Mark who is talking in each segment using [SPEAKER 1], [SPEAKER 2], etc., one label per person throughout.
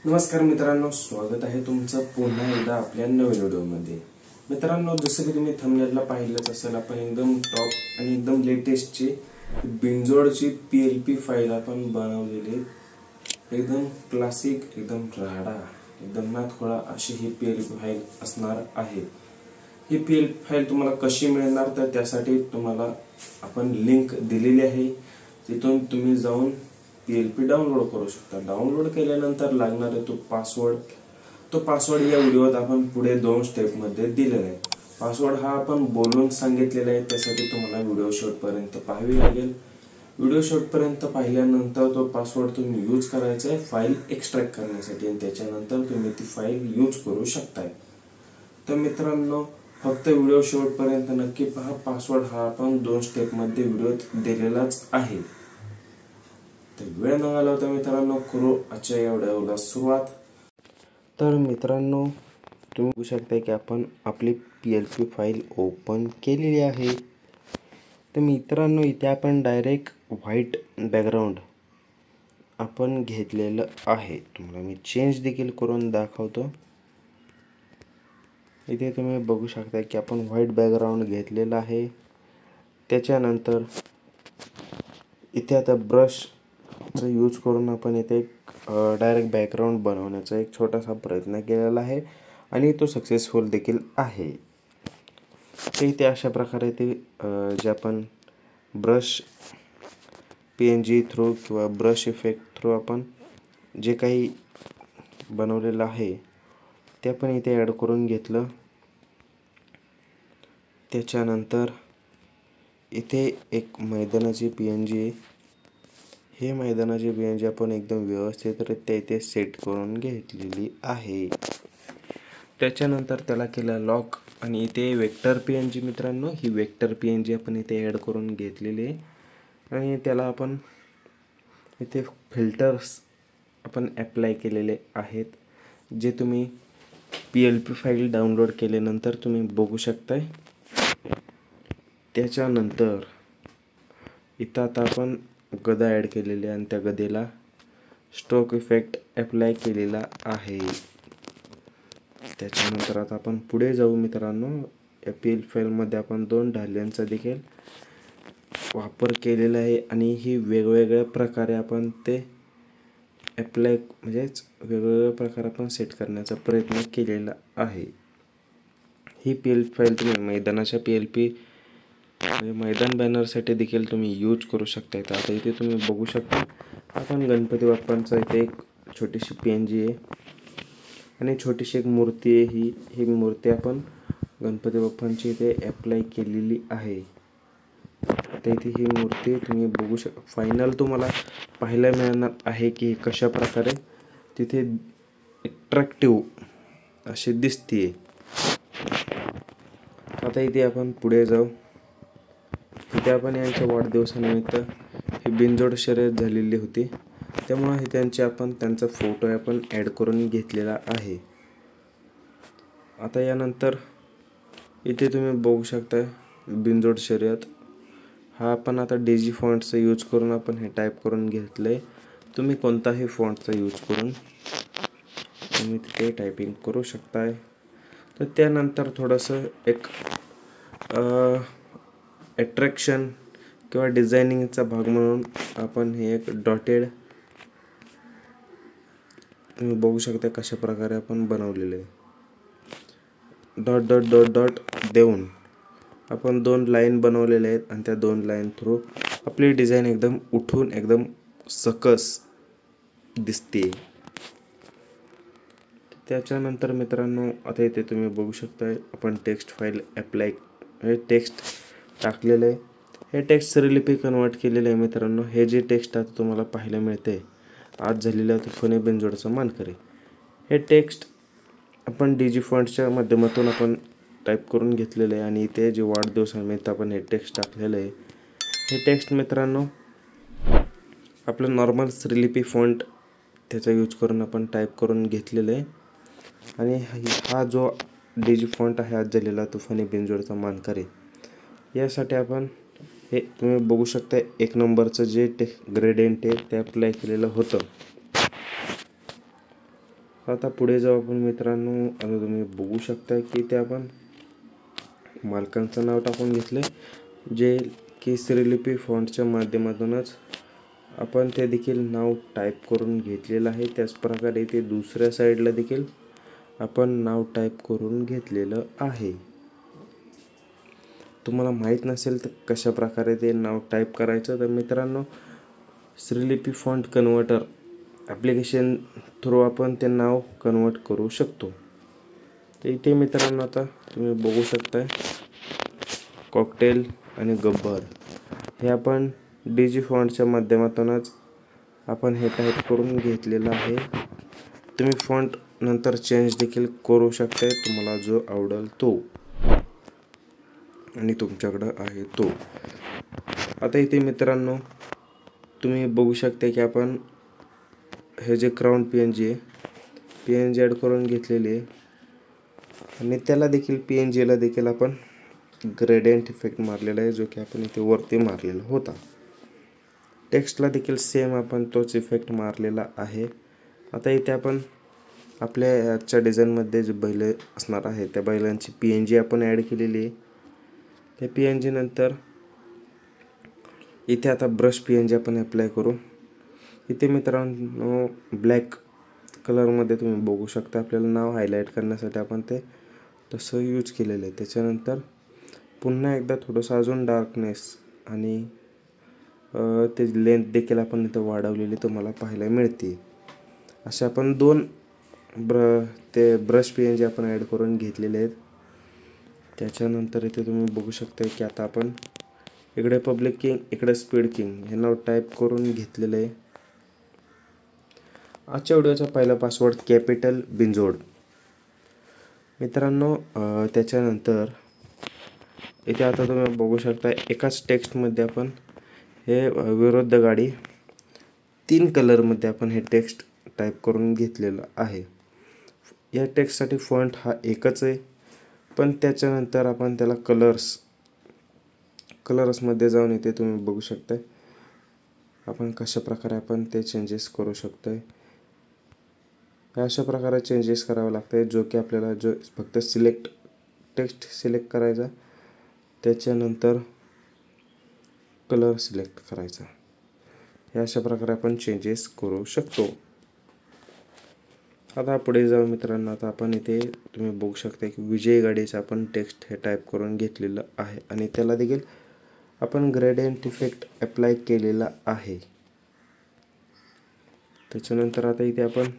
[SPEAKER 1] नमस्कार मित्रांनो, स्वागत आहे तुमचं पुन्हा एकदा आपल्या नवीन व्हिडिओमध्ये। मित्रांनो, जसं की तुम्ही थंबनेलला पाहिलंच असेल, आपण एकदम टॉप आणि एकदम लेटेस्टची बिंजोडची PLP फाईल आपण बनवलेली, एकदम क्लासिक, एकदम राडा, एकदम नाथखोळा अशी ही PLP फाईल असणार आहे। ही PLP फाईल तुम्हाला कशी मिळणार, तर त्यासाठी तुम्हाला आपण लिंक दिलेली आहे, तिथून तुम्ही जाऊन PLP डाउनलोड करू शकता। डाउनलोड केल्यानंतर लागणारे तो पासवर्ड या व्हिडिओत आपण पुढे 2 स्टेप मध्ये दिलेला आहे। पासवर्ड हा आपण बोलून सांगितलेला आहे, त्यासाठी तुम्हाला व्हिडिओ शेवटपर्यंत पाहावी लागेल। व्हिडिओ शेवटपर्यंत पाहिल्यानंतर तो पासवर्ड तुम्ही यूज करायचा आहे फाईल एक्सट्रॅक्ट करण्यासाठी, आणि त्याच्यानंतर तुम्ही ती फाईल यूज करू शकताय। तर मित्रांनो, फक्त व्हिडिओ शेवटपर्यंत नक्की पहा। पासवर्ड हा आपण 2 स्टेप मध्ये व्हिडिओत दिलेलाच आहे। तर वेळ न घालवता मित्रांनो, करू आजच्या या व्हिडिओला सुरुवात। तर मित्रांनो, तुम्ही बघू शकता की आपण आपली PLP फाईल ओपन केलेली आहे। तर मित्रांनो, इथे आपण डायरेक्ट व्हाईट बॅकग्राऊंड आपण घेतलेलं आहे। तुम्हाला मी चेंज देखील करून दाखवतो। इथे तुम्ही बघू शकता की आपण व्हाईट बॅकग्राऊंड घेतलेला आहे। त्याच्यानंतर इथे आता ब्रश यूज करून आपण इथे डायरेक्ट बॅकग्राऊंड बनवण्याचा एक छोटासा प्रयत्न केलेला आहे, आणि तो सक्सेसफुल देखील आहे। तर इथे अशा प्रकारे ते जे आपण ब्रश PNG थ्रू किंवा ब्रश इफेक्ट थ्रू आपण जे काही बनवलेलं आहे ते आपण इथे ॲड करून घेतलं। त्याच्यानंतर इथे एक मैदानाची PNG आहे। हे मैदानाची PNG आपण एकदम व्यवस्थितरित्या इथे सेट करून घेतलेली आहे। त्याच्यानंतर त्याला केला लॉक, आणि इथे वेक्टर PNG मित्रांनो, ही वेक्टर PNG आपण इथे ॲड करून घेतलेली आहे, आणि त्याला आपण इथे फिल्टर्स आपण ॲप्लाय केलेले आहेत, जे तुम्ही PLP फाईल डाउनलोड केल्यानंतर तुम्ही बघू शकताय। त्याच्यानंतर इथं आता आपण गदा ॲड केलेली आहे, आणि त्या गदेला स्ट्रोक इफेक्ट ॲप्लाय केलेला आहे। त्याच्यानंतर आता आपण पुढे जाऊ मित्रांनो। या PLP फाईलमध्ये आपण 2 ढाल्यांचा देखील वापर केलेला आहे, आणि ही वेगवेगळ्या प्रकारे आपण ते ॲप्लाय म्हणजेच वेगवेगळ्या प्रकारे आपण सेट करण्याचा प्रयत्न केलेला आहे। ही PLP फाईल तुम्ही मैदानाच्या PLP म्हणजे मैदान बॅनरसाठी देखील तुम्ही यूज करू शकता। तर आता इथे तुम्ही बघू शकता, आपण गणपती बाप्पांचा इथे एक छोटीशी PNG आहे, आणि छोटीशी एक मूर्ती आहे। ही मूर्ती आपण गणपती बाप्पांची इथे ॲप्लाय केलेली आहे। आता इथे ही मूर्ती तुम्ही बघू शकता, फायनल तुम्हाला पाहायला मिळणार आहे की कशा प्रकारे तिथे अट्रॅक्टिव्ह अशी दिसते। आता इथे आपण पुढे जाऊ। इथे आपण यांच्या वाढदिवसानिमित्त ही बिनजोड शर्यत झालेली होती, त्यामुळे हे त्यांचा फोटो आपण ॲड करून घेतलेला आहे। आता यानंतर इथे तुम्ही बघू शकता बिनजोड शर्यत हा आपण आता DG फॉन्टचा यूज करून आपण हे टाईप करून घेतलंय। तुम्ही कोणताही फॉन्टचा यूज करून तुम्ही तिथे टायपिंग करू शकताय। तर त्यानंतर थोडंसं एक अट्रॅक्शन किंवा डिझायनिंगचा भाग म्हणून आपण हे एक डॉटेड तुम्ही बघू शकता कशा प्रकारे आपण बनवलेले आहे। डॉट डॉट डॉट डॉट देऊन आपण 2 लाईन बनवलेले आहेत, आणि त्या 2 लाईन थ्रू आपली डिझाईन एकदम उठून एकदम सकस दिसते। त्याच्यानंतर मित्रांनो, आता इथे तुम्ही बघू शकता आपण टेक्स्ट फाईल ॲप्लाय टेक्स्ट टाकलेलं आहे। हे टेक्स्ट सरलीपी कन्वर्ट केलेलं आहे मित्रांनो। हे जे टेक्स्ट आता तुम्हाला पाहायला मिळते, आज झालेल्या तुफानी बिनजोडचा मानकरी, हे टेक्स्ट आपण DG फॉन्टच्या माध्यमातून आपण टाईप करून घेतलेलं आहे, आणि इथे जे वाढदिवसानिमित्त आपण हे टेक्स्ट टाकलेलं आहे, हे टेक्स्ट मित्रांनो आपलं नॉर्मल श्रीलिपी फॉन्ट त्याचा यूज करून आपण टाईप करून घेतलेलं आहे। आणि हा जो DG फॉन्ट आहे आज झालेला तुफानी बिनजोडचा मानकरी, यासाठी आपण हे तुम्ही बघू शकता 1 नंबरचं जे ग्रेडियंट आहे ते अप्लाय केलेलं होतं। आता पुढे जाऊ आपण मित्रांनो. आता तुम्ही बघू शकता की ते आपण मालकांचं नाव टाकून घेतले, जे की श्रीलिपी फॉन्टच्या माध्यमातूनच आपण ते देखील नाव टाईप करून घेतलेलं आहे. त्याच प्रकारे ते दुसऱ्या साईडला देखील आपण नाव टाईप करून घेतलेलं आहे. तुम्हाला माहीत नसेल तर कशा प्रकारे ते नाव टाईप करायचं, तर मित्रांनो Shreelipi font converter application through आपण ते नाव कन्वर्ट करू शकतो. तर इथे मित्रांनो आता तुम्ही बघू शकताय कॉकटेल आणि गब्बर हे आपण डीजी फॉन्टच्या माध्यमातूनच आपण हे टाईप करून घेतलेलं आहे. तुम्ही फॉन्ट नंतर चेंज देखील करू शकता, तुम्हाला जो आवडेल तो आणि तुमच्याकडं आहे तो. आता इथे मित्रांनो तुम्ही बघू शकता की आपण हे जे क्राउन PNG ॲड करून घेतलेले आहे आणि त्याला देखील PNGला देखील आपण ग्रेडियंट इफेक्ट मारलेला आहे, जो की आपण इथे वरती मारलेला होता. टेक्स्टला देखील सेम आपण तोच इफेक्ट मारलेला आहे. आता इथे आपण आपल्या आजच्या डिझाईनमध्ये जे बैल असणार आहे त्या बैलांची PNG आपण ॲड केलेली आहे. त्या PNG नंतर इथे आता ब्रश PNG आपण अप्लाय करू. इथे मित्रांनो ब्लॅक कलरमध्ये तुम्ही बघू शकता आपल्याला नाव हायलाईट करण्यासाठी आपण ते तसं यूज केलेलं आहे. त्याच्यानंतर पुन्हा एकदा थोडंसं अजून डार्कनेस आणि ते लेंथ देखील आपण इथं वाढवलेली तुम्हाला पाहायला मिळते. अशा आपण दोन ते ब्रश PNG आपण ॲड करून घेतलेले आहेत. त्याच्यानंतर इथे तुम्ही बघू शकता की आता आपण इकडे पब्लिक किंग इकडे स्पीड किंग हे नाव टाईप करून घेतलेलं आहे. आजच्या व्हिडिओचा पहिला पासवर्ड कॅपिटल बिंजोड मित्रांनो. त्याच्यानंतर इथे आता तुम्ही बघू शकता एकाच टेक्स्टमध्ये आपण हे विरुद्ध गाडी 3 कलरमध्ये आपण हे टेक्स्ट टाईप करून घेतलेलं आहे. या टेक्स्टसाठी फॉन्ट हा एकच आहे, पण त्याच्यानंतर आपण त्याला कलर्समध्ये जाऊन इथे तुम्ही बघू शकता आपण कशा प्रकारे आपण ते चेंजेस करू शकतो. अशा प्रकारे चेंजेस करावे लागते, जो की आपल्याला जो फक्त टेक्स्ट सिलेक्ट करायचा, त्याच्यानंतर कलर सिलेक्ट करायचा. हे अशा प्रकारे आपण चेंजेस करू शकतो. आता पुढे जाऊ मित्रांनो. आता आपण इथे तुम्ही बघू शकता की विजय गाडीचं आपण टेक्स्ट हे टाईप करून घेतलेलं आहे आणि त्याला देखील आपण ग्रेडियंट इफेक्ट अप्लाय केलेला आहे. त्याच्यानंतर आता इथे आपण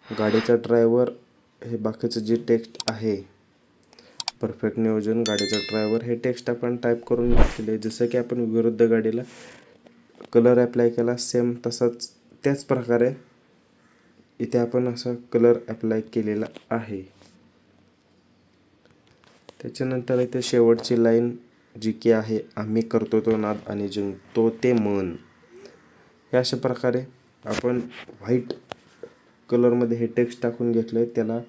[SPEAKER 1] गाडीचा ड्रायव्हर हे बाकीचं जे टेक्स्ट आहे परफेक्ट नियोजन गाडीचा ड्रायव्हर हे टेक्स्ट आपण टाईप करून घेतलेले. जसं की आपण विरुद्ध गाडीला कलर अप्लाय केला सेम तसाच त्याच प्रकारे इथे आपण असा कलर अप्लाय केलेला आहे. त्याच्यानंतर इथे शेवटची लाईन जी की आहे आम्ही करतो तो नाद आणि जिंकतो ते मन. या अशा प्रकारे आपण व्हाईट कलरमध्ये हे टेक्स्ट टाकून घेतलं आहे. त्याला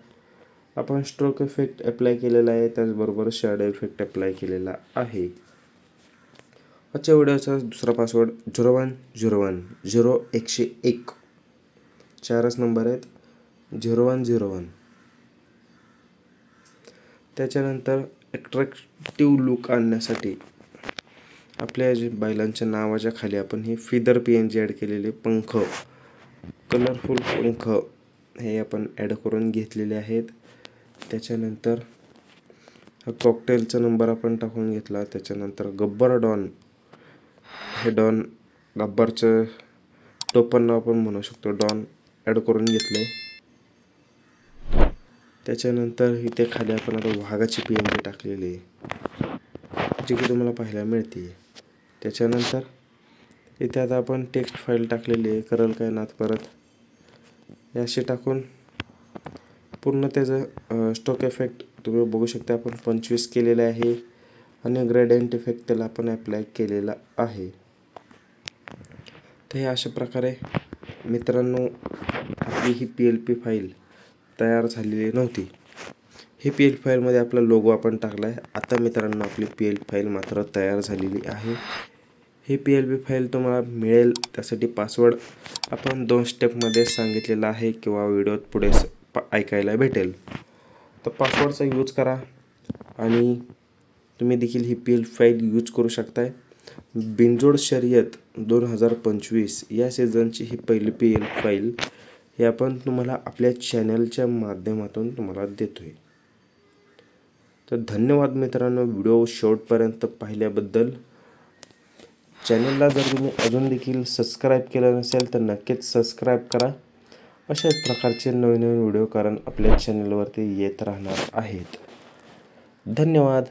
[SPEAKER 1] आपण स्ट्रोक इफेक्ट अप्लाय केलेला आहे, त्याचबरोबर शॅडो इफेक्ट अप्लाय केलेला आहे. आजच्या व्हिडिओचा दुसरा पासवर्ड 0101 4च नंबर आहेत 0101. त्याच्यानंतर अट्रॅक्टिव्ह लुक आणण्यासाठी आपल्या जे बैलांच्या नावाच्या खाली आपण ही फिदर PNG ॲड केलेले पंख कलरफुल पंख हे आपण ॲड करून घेतलेले आहेत. त्याच्यानंतर हा कॉकटेलचा नंबर आपण टाकून घेतला. त्याच्यानंतर गब्बर डॉन हे गब्बरचं टोपण नाव आपण म्हणू शकतो डॉन ॲड करून घेतले. त्याच्यानंतर इथे खाली आपण आता वाघाची PNG टाकलेली आहे, जी की तुम्हाला पाहायला मिळते. त्याच्यानंतर इथे आता आपण टेक्स्ट फाईल टाकलेली आहे करल काय नाथ परत हे असे टाकून पूर्ण त्याचं स्ट्रोक इफेक्ट तुम्ही बघू शकता आपण 25 केलेलं आहे आणि ग्रेडियंट इफेक्ट त्याला आपण अप्लाय केलेला आहे. तर हे अशा प्रकारे मित्रांनो आपली ही PLP फाईल तयार झालेली नव्हती. ही PLP फाईलमध्ये आपला लोगो आपण टाकला आहे. आता मित्रांनो आपली PLP फाईल मात्र तयार झालेली आहे. ही PLP फाईल तुम्हाला मिळेल त्यासाठी पासवर्ड आपण 2 स्टेपमध्ये सांगितलेला आहे किंवा व्हिडिओत पुढे ऐकायला भेटेल. तर पासवर्डचा यूज करा आणि तुम्ही देखील ही PL फाईल यूज करू शकताय. बिनजोड शर्यत 2025 या सीझनची ही पहिली PL फाईल हे आपण तुम्हाला आपल्या चॅनलच्या माध्यमातून तुम्हाला देतोय. तर धन्यवाद मित्रांनो, व्हिडिओ शेवटपर्यंत पाहिल्याबद्दल. चॅनलला जर तुम्ही अजून देखील सबस्क्राईब केलं नसेल तर नक्कीच सबस्क्राईब करा. अशाच प्रकारचे नवीन व्हिडिओ कारण आपल्या चॅनलवरती येत राहणार आहेत. धन्यवाद.